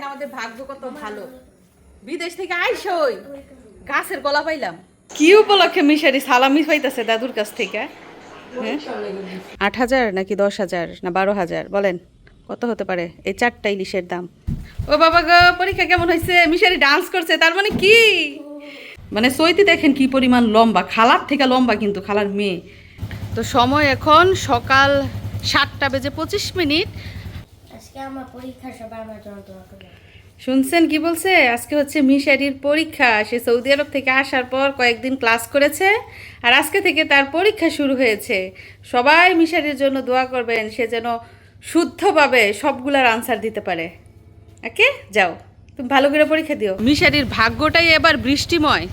আমাদের ভাগ্য কত ভালো, বিদেশ থেকে আইসই গাছের গলা পাইলাম। কি উপলক্ষে মিশারি সালামি পাইতেছে দাদুর কাছ থেকে? 8,000 নাকি 10,000 না 12,000 বলেন কত হতে পারে এই 4টা ইলিশের দাম? ও বাবা গো, পরীক্ষা কেমন হয়েছে? মিশারি ডান্স করছে, তার মানে কি? মানে সৈতি দেখেন কি পরিমাণ লম্বা, খালার থেকে লম্বা কিন্তু খালার মেয়ে। তো সময় এখন সকাল 7:25। আজকে আমার পরীক্ষা, সবাই আমার জন্য দোয়া করবেন। শুনছেন কি বলছে? আজকে হচ্ছে মিশারির পরীক্ষা। সে সৌদি আরব থেকে আসার পর কয়েকদিন ক্লাস করেছে, আর আজকে থেকে তার পরীক্ষা শুরু হয়েছে। সবাই মিশারির জন্য দোয়া করবেন, সে যেন শুদ্ধভাবে সবগুলার আনসার দিতে পারে। ওকে, যাও তুমি ভালো করে পরীক্ষা দিও। মিশারির ভাগ্যটাই এবার বৃষ্টিময়,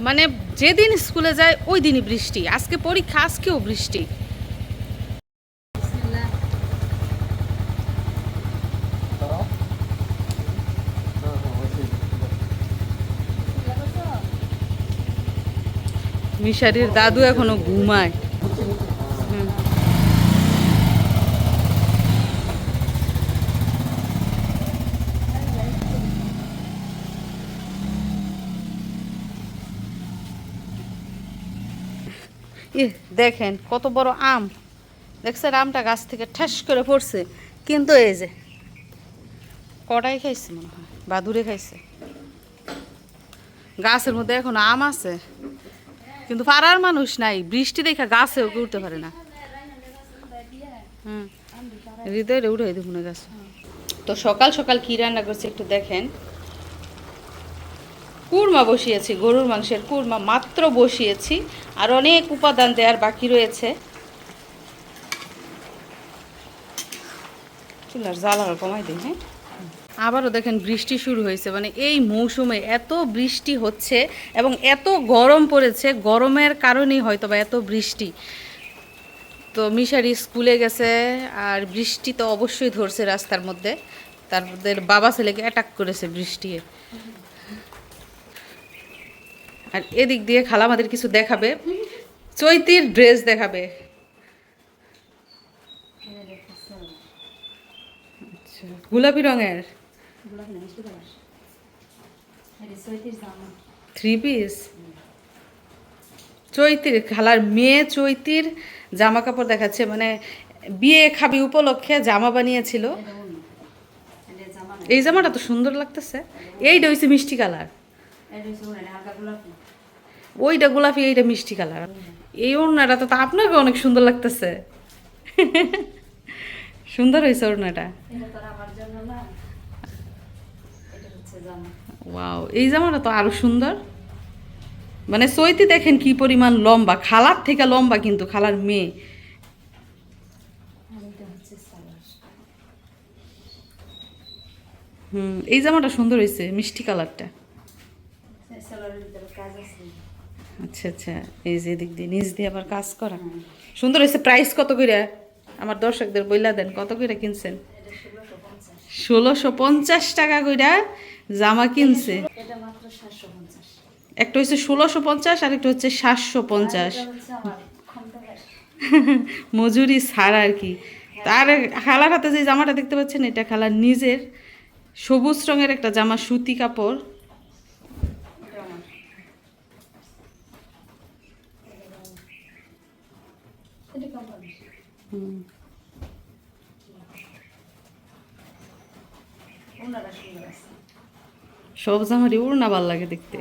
মানে যেদিন স্কুলে যায় ওই দিনই বৃষ্টি। আজকে পরীক্ষা, আজকেও বৃষ্টি। মিশারির দাদু এখনো ঘুমায়। দেখেন কত বড় আম, দেখছেন আমটা গাছ থেকে ঠেস করে পড়ছে, কিন্তু এই যে কটাই খাইছে মনে হয়, বাদুরে খাইছে। গাছের মধ্যে এখন আম আছে, কিন্তু পাড়ার মানুষ নাই, বৃষ্টি দেখা গাছেও উঠতে পারে না। হৃদয়ে উঠে দেখুন গাছ। তো সকাল সকাল কি রান্না করছে একটু দেখেন। কুরমা বসিয়েছি, গরুর মাংসের কুরমা মাত্র বসিয়েছি, আর অনেক উপাদান দেওয়ার বাকি রয়েছে। চুলার জ্বালা কমাই দিন। হ্যাঁ, আবারও দেখেন বৃষ্টি শুরু হয়েছে, মানে এই মৌসুমে এত বৃষ্টি হচ্ছে এবং এত গরম পড়েছে, গরমের কারণেই হয়তো বা এত বৃষ্টি। তো মিশারি স্কুলে গেছে, আর বৃষ্টি তো অবশ্যই ধরছে রাস্তার মধ্যে, তাদের বাবা ছেলেকে অ্যাটাক করেছে বৃষ্টি। আর এদিক দিয়ে খালা আমাদের কিছু দেখাবে, চৈতির ড্রেস দেখাবে। আচ্ছা, গোলাপি রঙের 3 পিস। চৈতির খালার মেয়ে চৈতির জামা কাপড় দেখাচ্ছে, মানে বিয়ে খাবি উপলক্ষে জামা বানিয়েছিল। এই জামাটা তো সুন্দর লাগতেছে। এইটা হচ্ছে মিষ্টি কালার, ওইটা গোলাপি, এইটা মিষ্টি কালার। এই ওড়নাটা তো আপনাকে অনেক সুন্দর লাগতেছে। সুন্দর হয়েছে ওড়নাটা। ওয়াও, এই জামাটা তো আরো সুন্দর। মানে সৈতি দেখেন কি পরিমাণ লম্বা, খালার থেকে লম্বা কিন্তু খালার মেয়ে। এই জামাটা সুন্দর হয়েছে, মিষ্টি কালারটা। আচ্ছা আচ্ছা, এই যে দিক দিয়ে নিচ দিয়ে আবার কাজ করা, সুন্দর হয়েছে। প্রাইস কত করে আমার দর্শকদের বইলা দেন, কত করে কিনছেন? 1650 টাকা কইরা জামা কিনছে। একটা হচ্ছে 1650 আর একটা হচ্ছে 750, মজুরি ছাড়া আর কি। তার খালার হাতে যে জামাটা দেখতে পাচ্ছেন, এটা খালার নিজের সবুজ রঙের একটা জামা, সুতি কাপড়। সব জামারই উড়না ভাল লাগে দেখতে।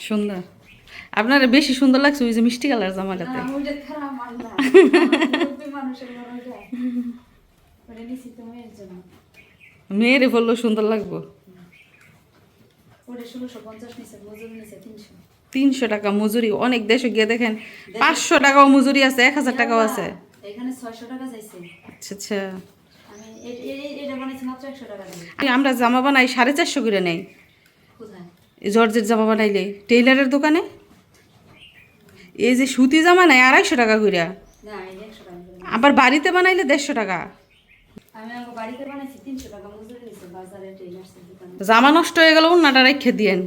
সুন্দর। আপনার বেশি সুন্দর লাগছে ওই যে মিষ্টি কালার জামাটাতে। মেয়েরে বললো সুন্দর লাগবো। 300 টাকা মজুরি। অনেক দেশে গিয়ে দেখেন 500 টাকাও মজুরি আছে, 1000 টাকাও আছে। আচ্ছা আচ্ছা, আমরা জামা বানাই 450 করে নেই। জর্জের জামা বানাইলে টেইলারের দোকানে এই যে সুতি জামা নেয় 250 টাকা করে, আবার বাড়িতে বানাইলে 150 টাকা। জামা নষ্ট হয়ে গেল উন্নাটা রেখে দিয়েন।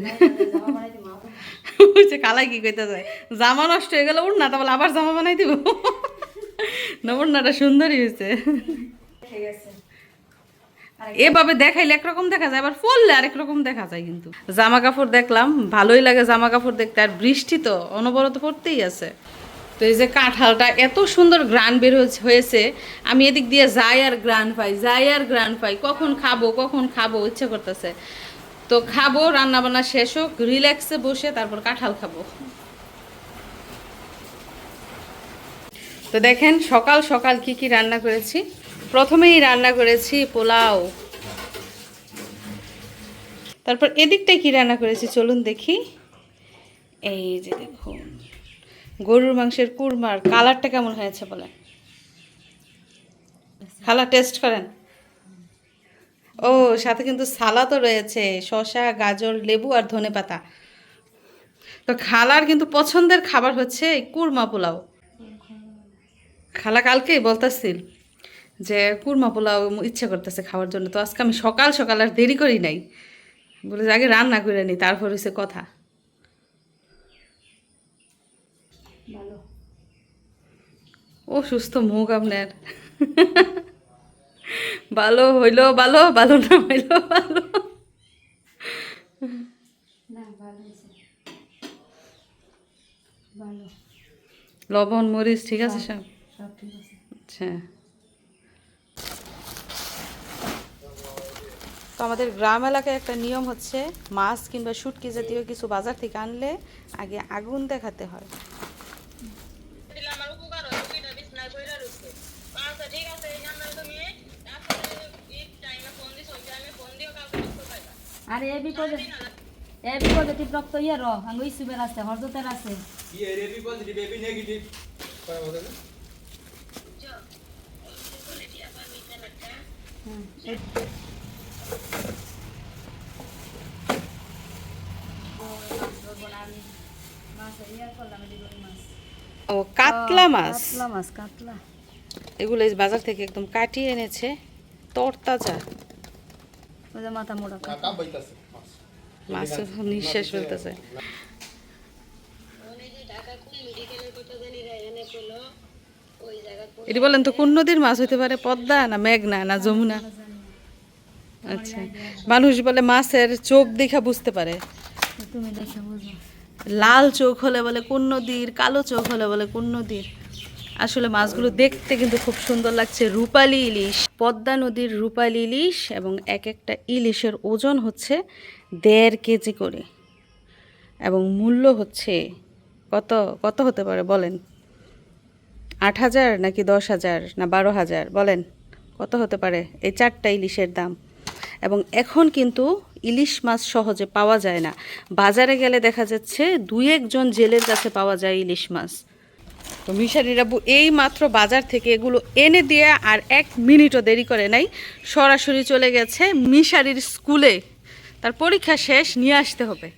কালাই কি কইতে যায়, জামা নষ্ট হয়ে গেল উন্নাটা বলে আবার জামা বানাই দিব। নবন্যাটা সুন্দরই হয়েছে। এভাবে দেখাইলে একরকম দেখা যায়, আবার পরলে আরেক রকম দেখা যায়। কিন্তু জামা কাপড় দেখলাম, ভালোই লাগে জামা কাপড় দেখতে। আর বৃষ্টি তো অনবরত পড়তেই আছে। তো এই যে কাঁঠালটা এত সুন্দর গ্রান বের হয়েছে, আমি এদিক দিয়ে যাই আর গ্রান পাই, যাই আর গ্রান পাই। কখন খাবো ইচ্ছে করতেছে। তো খাবো, রান্না বান্না শেষ হোক, রিল্যাক্সে বসে তারপর কাঁঠাল খাবো। তো দেখেন সকাল সকাল কি কি রান্না করেছি। প্রথমেই রান্না করেছি পোলাও। তারপর এদিকটায় কি রান্না করেছি চলুন দেখি। এই যে দেখুন, গরুর মাংসের কুরমার কালারটা কেমন হয়েছে বলেন। খালা টেস্ট করেন। ও সাথে কিন্তু সালাদও রয়েছে, শসা, গাজর, লেবু আর ধনেপাতা। তো খালার কিন্তু পছন্দের খাবার হচ্ছে এই কুরমা পোলাও। খালা কালকেই বলতেছিল যে কুরমা পোলাও ইচ্ছা করতেছে খাওয়ার জন্য। তো আজকে আমি সকাল সকাল আর দেরি করি নাই, বলে যে আগে রান্না করে নিই তারপর হচ্ছে কথা। ও সুস্থ মুখ আপনার। ভালো হইলো ভালো, ভালো না হইলো ভালো। লবণ মরিচ ঠিক আছে সব? আচ্ছা। তো আমাদের গ্রাম এলাকায় একটা নিয়ম হচ্ছে, মাছ কিংবা শুটকি জাতীয় কিছু বাজার থেকে আনলে আগে আগুন দেখাতে হয়। আরে এ বিপদে টিপ রক্ত ইয়ে র আঙ্গু ইসুবের আছে হরজতের আছে কি এর এবি পজিটিভ এবি নেগেটিভ কয় বলে না ও কাতলা মাছ, কাতলা এগুলো এই বাজার থেকে একদম কাটিয়ে এনেছে, তরতাজা ওই যে মাথা মোড়া কাকা বইতাছে মাছ। নিঃশ্বাস ফেলতেছে। এটি বলেন তো কোন নদীর মাছ হইতে পারে, পদ্মা না মেঘনা না যমুনা? আচ্ছা, মানুষ বলে মাছের চোখ দেখা বুঝতে পারে। তুমি দেখে বুঝো। লাল চোখ হলে বলে কোন নদীর, কালো চোখ হলে বলে কোন নদীর। আসলে মাছগুলো দেখতে কিন্তু খুব সুন্দর লাগছে। রূপালী ইলিশ, পদ্মা নদীর রূপালী ইলিশ, এবং এক একটা ইলিশের ওজন হচ্ছে 1.5 কেজি করে, এবং মূল্য হচ্ছে কত কত হতে পারে বলেন? 8,000 নাকি 10,000 না 12,000 বলেন কত হতে পারে এই 4টা ইলিশের দাম? এবং এখন কিন্তু ইলিশ মাছ সহজে পাওয়া যায় না। বাজারে গেলে দেখা যাচ্ছে 2-1 জন জেলের কাছে পাওয়া যায় ইলিশ মাছ। তো মিশারির আব্বু এই মাত্র বাজার থেকে এগুলো এনে দিয়ে আর 1 মিনিটও দেরি করে নাই, সরাসরি চলে গেছে মিশারির স্কুলে। তার পরীক্ষা শেষ, নিয়ে আসতে হবে।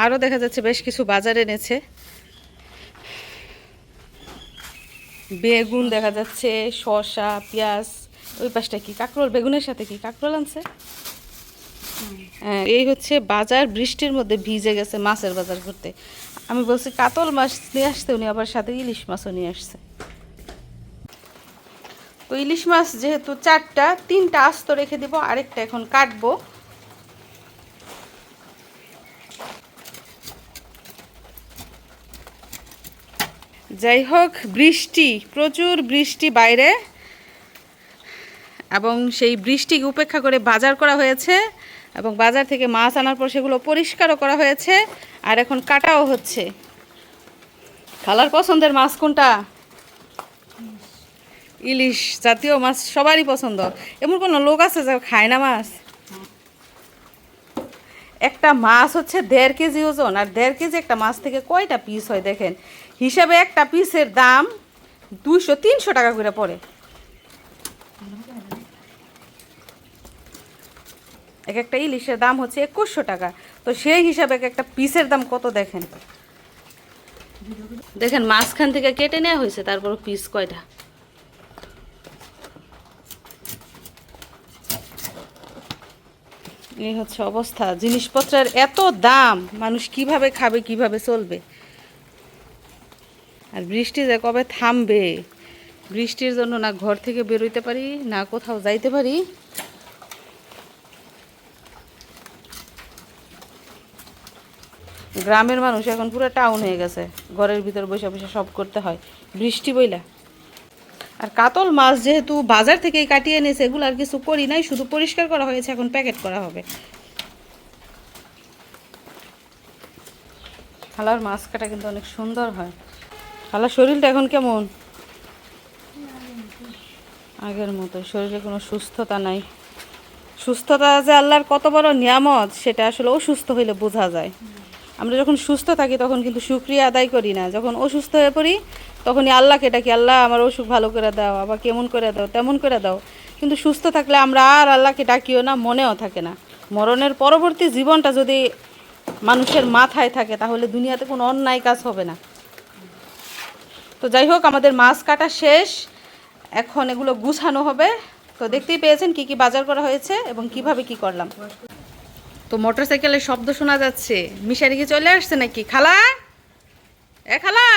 আরও দেখা যাচ্ছে বেশ কিছু বাজার এনেছে। বেগুন দেখা যাচ্ছে, শসা, পেঁয়াজ। ওই পাশটা কি কাঁকরোল? বেগুনের সাথে কি কাঁকরোল আনছে? হ্যাঁ, এই হচ্ছে বাজার। বৃষ্টির মধ্যে ভিজে গেছে মাছের বাজার করতে। আমি বলছি কাতল মাছ নিয়ে আসতে, উনি আবার সাথে ইলিশ মাছও নিয়ে আসছে। তো ইলিশ মাছ যেহেতু 4টা, 3টা আস্ত রেখে দিব, আরেকটা এখন কাটবো। যাই হোক, বৃষ্টি, প্রচুর বৃষ্টি বাইরে, এবং সেই বৃষ্টিকে উপেক্ষা করে বাজার করা হয়েছে, এবং বাজার থেকে মাছ আনার পর সেগুলো পরিষ্কারও করা হয়েছে, আর এখন কাটাও হচ্ছে। খালার পছন্দের মাছ কোনটা? ইলিশ জাতীয় মাছ সবারই পছন্দ। এমন কোনো লোক আছে যে খায় না মাছ? একটা মাছ হচ্ছে 1.5 কেজি ওজন, আর 1.5 কেজি একটা মাছ থেকে কয়টা পিস হয় দেখেন। হিসাবে একটা পিসের দাম 200-300 টাকা করে পড়ে। এক একটা ইলিশের দাম হচ্ছে 2100 টাকা। তো সেই হিসাবে একটা পিসের দাম কত দেখেন। দেখেন মাঝখান থেকে কেটে নেওয়া হয়েছে, তারপর পিস কয়টা। এই হচ্ছে অবস্থা। জিনিসপত্রের এত দাম, মানুষ কিভাবে খাবে, কিভাবে চলবে। আর বৃষ্টি যে কবে থামবে, বৃষ্টির জন্য না ঘর থেকে বেরোইতে পারি না কোথাও যাইতে পারি। গ্রামের মানুষ এখন পুরো টাউন হয়ে গেছে, ঘরের ভিতর বসে বসে সব করতে হয় বৃষ্টি বইলা। আর কাতল মাছ যেহেতু বাজার থেকেই কাটিয়ে এনেছে, এগুলো আর কিছু করি নাই, শুধু পরিষ্কার করা হয়েছে, এখন প্যাকেট করা হবে। খালার মাছ কাটা কিন্তু অনেক সুন্দর হয়। খালার শরীরটা এখন কেমন? আগের মতো, শরীরে কোনো সুস্থতা নাই। সুস্থতা যে আল্লাহর কত বড় নিয়ামত, সেটা আসলে অসুস্থ হইলে বোঝা যায়। আমরা যখন সুস্থ থাকি তখন কিন্তু শুকরিয়া আদায় করি না, যখন অসুস্থ হয়ে পড়ি তখনই আল্লাহকে ডাকি, আল্লাহ আমার অসুখ ভালো করে দাও, আবার কেমন করে দাও, তেমন করে দাও। কিন্তু সুস্থ থাকলে আমরা আর আল্লাহকে ডাকিও না, মনেও থাকে না। মরণের পরবর্তী জীবনটা যদি মানুষের মাথায় থাকে তাহলে দুনিয়াতে কোনো অন্যায় কাজ হবে না। তো যাই হোক, আমাদের মাছ কাটা শেষ, এখন এগুলো গুছানো হবে। তো দেখতেই পেয়েছেন কি কি বাজার করা হয়েছে এবং কিভাবে কি করলাম। তো মোটরসাইকেলের শব্দ শোনা যাচ্ছে, মিশারি কি চলে আসছে নাকি? খালা, এ খালা,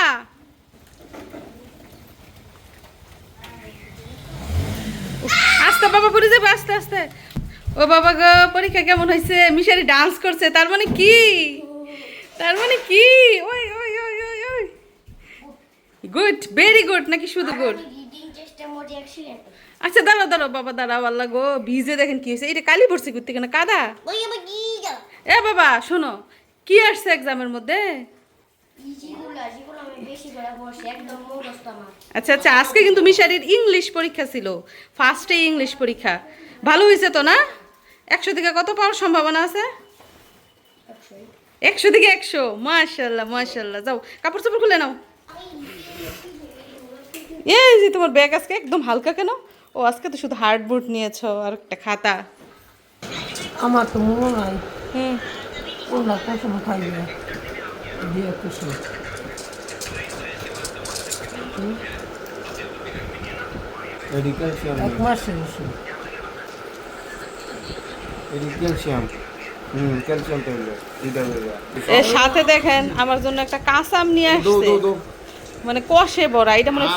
আস্তে বাবা পড়ে যাবে, আস্তে আস্তে। ও বাবা গো, পরীক্ষা কেমন হয়েছে? মিশারি ডান্স করছে, তার মানে কি? তার মানে কি? ওই ওই ওই ওই ওই, গুড, ভেরি গুড নাকি শুধু গুড? রিডিং টেস্টে মোদি অ্যাক্সিডেন্ট। আচ্ছা দাঁড়াও দাঁড়াও বাবা, দাঁড়াও, আল্লাহ গো, ভিজে দেখেন কি হয়েছে। এটা কালি পড়ছে করতে কেন, কাদা? ওই আবার কি গেল? এ বাবা শোনো, কি আসছে এক্সামের মধ্যে? যেগুলো আমি বেশি করে বসে একদম মুখস্থ আমার। আচ্ছা আচ্ছা, আজকে কিন্তু মিশারির ইংলিশ পরীক্ষা ছিল, ফার্স্টে ইংলিশ পরীক্ষা। ভালো হয়েছে তো না? 100 থেকে কত পাওয়ার সম্ভাবনা আছে? 100 থেকে 100, মাশাল্লাহ মাশাল্লাহ। যাও কাপড় চোপড় খুলে নাও। এই যে তোমার ব্যাগ আজকে একদম হালকা কেন? ও আজকে তো শুধু হার্ড বুট নিয়েছো আর একটা খাতা। আমার তো মনে নাই হুম, ওরা কখনো খাইবে না দিয়ে কিছু এক মাসের ওষুধ ক্যালসিয়াম ক্যালসিয়াম ট্যাবলেট এটা এর সাথে দেখেন আমার জন্য একটা কাঁচাম নিয়ে আসছে, মানে কষে বড়া। এটা মানে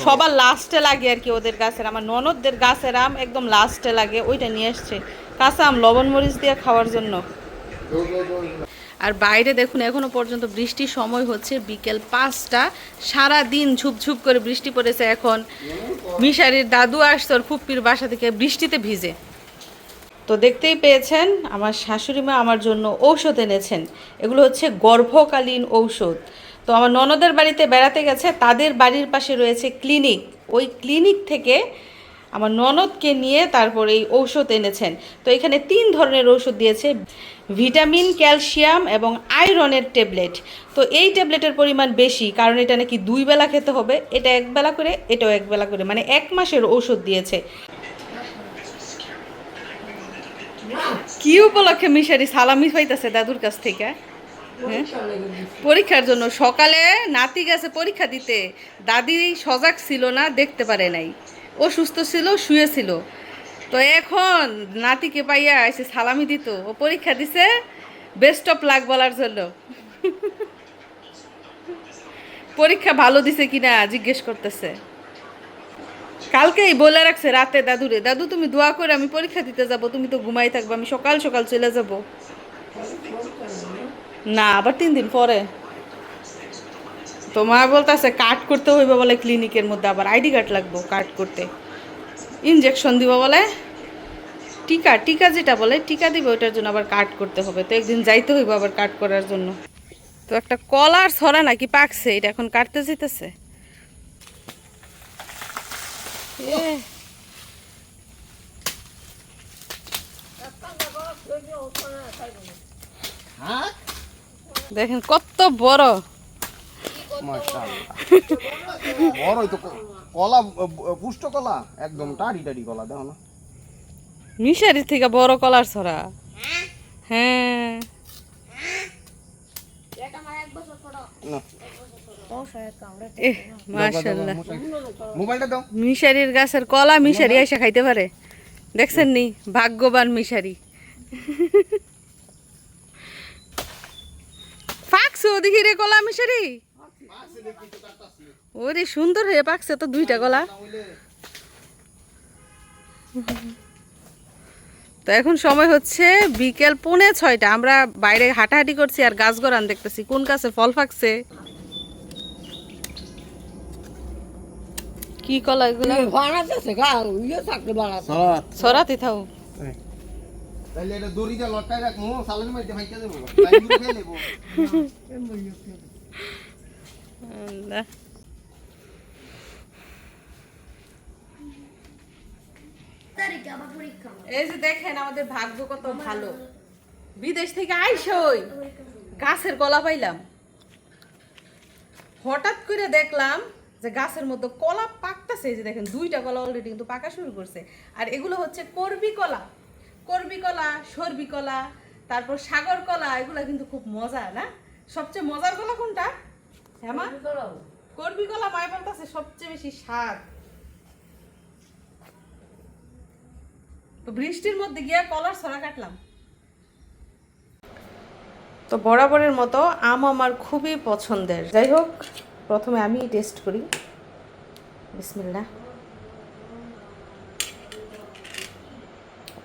সবার লাস্টে লাগে আর কি, ওদের গাছের, আমার ননদদের গাছের আম একদম লাস্টে লাগে, ওইটা নিয়ে আসছে কাঁচা আম, লবণ মরিচ দিয়ে খাওয়ার জন্য। আর বাইরে দেখুন এখনো পর্যন্ত বৃষ্টির সময় হচ্ছে বিকেল 5টা, সারা দিন ঝুপঝুপ করে বৃষ্টি পড়েছে। এখন মিশারির দাদু আসছে ওর ফুপ্পির বাসা থেকে বৃষ্টিতে ভিজে। তো দেখতেই পেয়েছেন আমার শাশুড়ি মা আমার জন্য ঔষধ এনেছেন, এগুলো হচ্ছে গর্ভকালীন ঔষধ। তো আমার ননদের বাড়িতে বেড়াতে গেছে, তাদের বাড়ির পাশে রয়েছে ক্লিনিক, ওই ক্লিনিক থেকে আমার ননদকে নিয়ে তারপর এই ঔষধ এনেছেন। তো এখানে 3 ধরনের ঔষধ দিয়েছে, ভিটামিন, ক্যালসিয়াম এবং আয়রনের ট্যাবলেট। তো এই ট্যাবলেটের পরিমাণ বেশি, কারণ এটা নাকি 2 বেলা খেতে হবে, এটা 1 বেলা করে, এটাও 1 বেলা করে, মানে 1 মাসের ঔষধ দিয়েছে। কি উপলক্ষে মিশারি সালামি পাইতেছে দাদুর কাছ থেকে? হ্যাঁ, পরীক্ষার জন্য। সকালে নাতি গেছে পরীক্ষা দিতে, দাদি সজাগ ছিল না, দেখতে পারে নাই, ও সুস্থ ছিল, শুয়েছিল। তো এখন নাতিকে পাইয়া এসে সালামি দিত, ও পরীক্ষা দিছে, বেস্ট অফ লাক বলার জন্য। পরীক্ষা ভালো দিছে কিনা জিজ্ঞেস করতেছে। কালকেই বলে রাখছে রাতে দাদুরে, দাদু তুমি দোয়া করে আমি পরীক্ষা দিতে যাব, তুমি তো ঘুমাই থাকবে, আমি সকাল সকাল চলে যাব। না, আবার 3 দিন পরে। তো মা বলতেছে কার্ড করতে হইবে বলে, ক্লিনিকের মধ্যে আবার আইডি কার্ড লাগবো কার্ড করতে, ইনজেকশন দিব বলে, টিকা টিকা যেটা বলে টিকা দিবে, ওইটার জন্য আবার কার্ড করতে হবে। তো একদিন যাইতে হইব আবার কার্ড করার জন্য। তো একটা কলার ছড়া নাকি পাকছে, এটা এখন কাটতে যেতেছে। দেখেন কত বড়, বড়ই তো কলা, পুষ্ট কলা, একদম টাড়ি টাড়ি কলা, দেখো না মিশারি থেকে বড় কলার ছড়া। হ্যাঁ, মাশাআল্লাহ। মোবাইলটা দাও। মিশারির গাছের কলা মিশারি এসে খাইতে পারে, দেখছেন নি? ভাগ্যবান মিশারি। ফাকছো দেখি রে কলা মিশারি, ওরে সুন্দর হয়ে পাকছে তো দুইটা কলা। তো এখন সময় হচ্ছে বিকেল 5:45। আমরা বাইরে হাঁটাহাঁটি করছি আর গাছ গড়ান দেখতেছি কোন গাছে ফল পাকছে। কি কলা এগুলা? বানাতেছে গা ইয়ে থাকতে বানাতে সরাতে থাও। তাহলে এটা দড়ি দিয়ে লটকায় রাখবো, সালামি মাইতে ভাইকা দেবো, লাইন দিয়ে খেয়ে নেবো। আল্লাহ। তারিখে আবার পরীক্ষা আমার। এই যে দেখেন আমাদের ভাগ্য কত ভালো, বিদেশ থেকে আইসই গাছের কলা পাইলাম। হঠাৎ করে দেখলাম যে গাছের মধ্যে কলা পাকতেছে। এই যে দেখেন দুইটা কলা অলরেডি কিন্তু পাকা শুরু করছে। আর এগুলো হচ্ছে করবি কলা, করবি কলা, সরবি কলা, তারপর সাগর কলা। এগুলো কিন্তু খুব মজা না? সবচেয়ে মজার কলা কোনটা? হ্যাঁ মা, করবি কলা মায় বলতেছে সবচেয়ে বেশি স্বাদ। তো বৃষ্টির মধ্যে গিয়ে কলার ছড়া কাটলাম। তো বরাবরের মতো আম আমার খুবই পছন্দের। যাই হোক, প্রথমে আমি টেস্ট করি। বিসমিল্লাহ।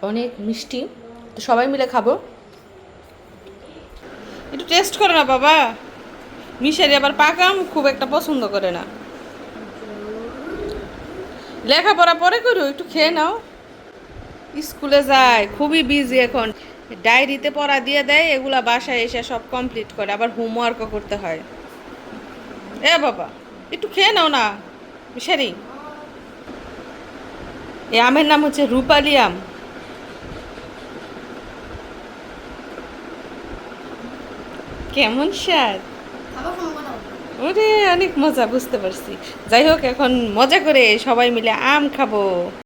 অনেক মিষ্টি, তো সবাই মিলে খাবো। একটু টেস্ট করে না বাবা, মিশারি আবার পাকা আম খুব একটা পছন্দ করে না। লেখাপড়া পরে করো, একটু খেয়ে নাও। স্কুলে যায়, খুবই বিজি এখন। ডায়েরিতে পড়া দিয়ে দেয়, এগুলা বাসায় এসে সব কমপ্লিট করে, আবার হোমওয়ার্কও করতে হয়। এ বাবা একটু খেয়ে নাও না মিশারি। এই আমের নাম হচ্ছে রূপালি আম। কেমন স্বাদ? আবার কোনো কথা বলবো। ওরে অনেক মজা, বুঝতে পারছি। যাই হোক, এখন মজা করে সবাই মিলে আম খাবো।